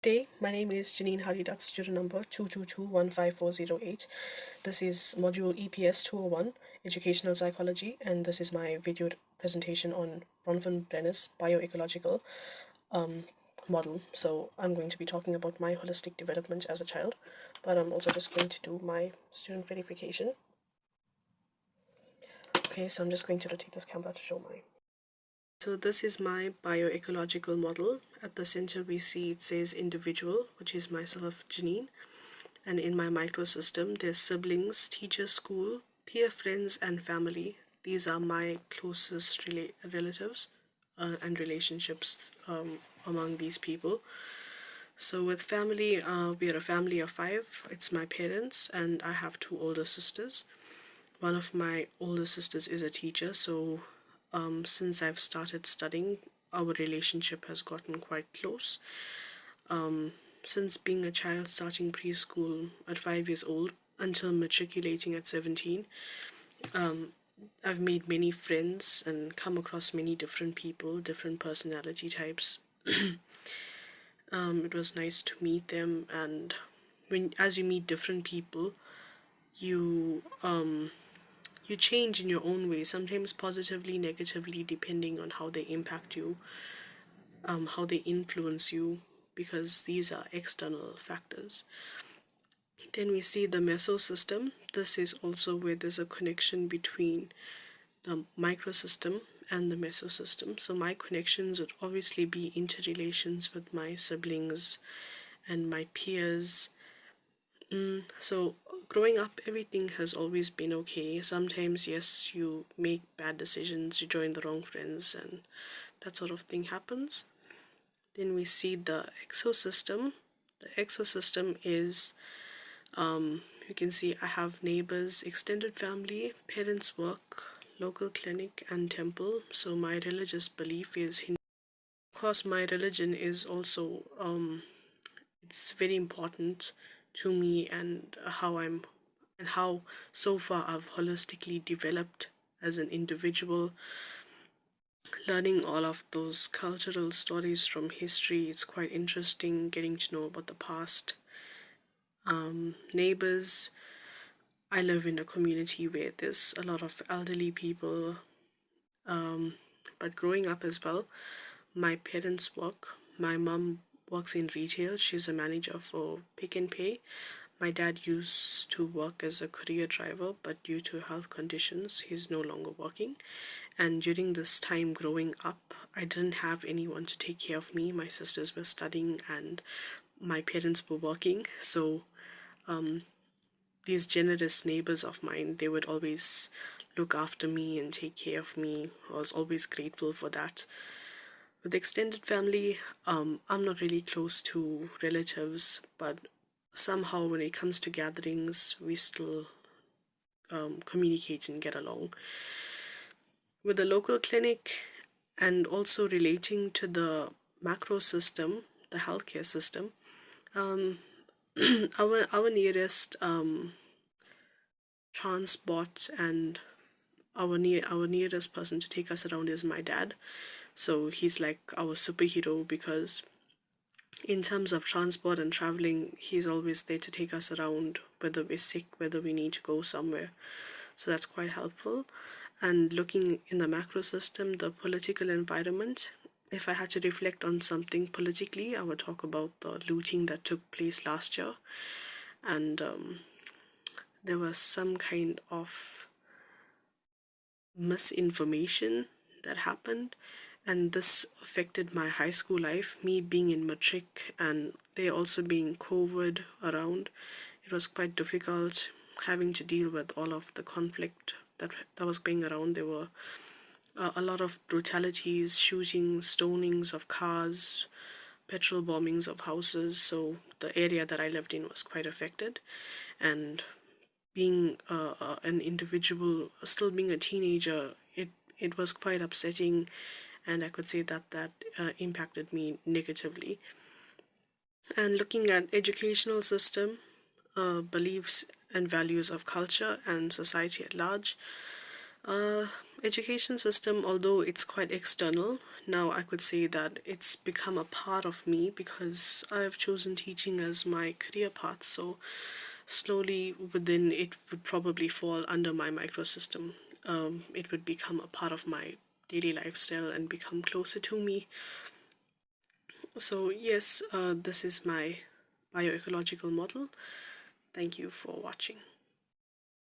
Day, my name is Janine Haridak, student number 222154008. This is module EPS201, Educational Psychology, and this is my video presentation on Bronfenbrenner's Bioecological Model. So I'm going to be talking about my holistic development as a child, but I'm also just going to do my student verification. Okay, so I'm just going to rotate this camera to show my. So this is my bioecological model. At the center we see it says individual, which is myself, Janine. And in my microsystem, there's siblings, teacher, school, peer friends, and family. These are my closest relatives and relationships among these people. So with family, we are a family of 5. It's my parents, and I have 2 older sisters. One of my older sisters is a teacher, so since I've started studying, our relationship has gotten quite close. Since being a child, starting preschool at 5 years old until matriculating at 17, I've made many friends and come across many different people, different personality types. It was nice to meet them, and as you meet different people, you you change in your own way, sometimes positively, negatively, depending on how they impact you, how they influence you, because these are external factors. Then we see the mesosystem. This is also where there's a connection between the microsystem and the mesosystem. So my connections would obviously be interrelations with my siblings and my peers. So growing up, everything has always been okay. Sometimes, yes, you make bad decisions, you join the wrong friends, and that sort of thing happens. Then we see the exosystem. The exosystem is, you can see I have neighbors, extended family, parents' work, local clinic, and temple. So my religious belief is Hindu. Of course, my religion is also it's very important to me, and how so far I've holistically developed as an individual. Learning all of those cultural stories from history, it's quite interesting getting to know about the past. Neighbors, I live in a community where there's a lot of elderly people, but growing up as well, my parents work. My mom works in retail, she's a manager for Pick and Pay. My dad used to work as a courier driver, but due to health conditions, he's no longer working. And during this time growing up, I didn't have anyone to take care of me. My sisters were studying and my parents were working. So these generous neighbors of mine, they would always look after me and take care of me. I was always grateful for that. With extended family, I'm not really close to relatives, but somehow when it comes to gatherings, we still communicate and get along. With the local clinic, and also relating to the macro system, the healthcare system, our nearest transport and our nearest person to take us around is my dad. So he's like our superhero, because in terms of transport and traveling, he's always there to take us around, whether we're sick, whether we need to go somewhere. So that's quite helpful. And looking in the macro system, the political environment, if I had to reflect on something politically, I would talk about the looting that took place last year. And there was some kind of misinformation that happened, and this affected my high school life. Me being in matric and there also being COVID around, it was quite difficult having to deal with all of the conflict that was going around. There were a lot of brutalities, shootings, stonings of cars, petrol bombings of houses. So the area that I lived in was quite affected. And being an individual, still being a teenager, it was quite upsetting, and I could say that impacted me negatively. And looking at educational system, beliefs and values of culture and society at large, education system, although it's quite external, now I could say that it's become a part of me because I've chosen teaching as my career path. So slowly within it would probably fall under my microsystem. It would become a part of my daily lifestyle and become closer to me. So yes, this is my bioecological model. Thank you for watching.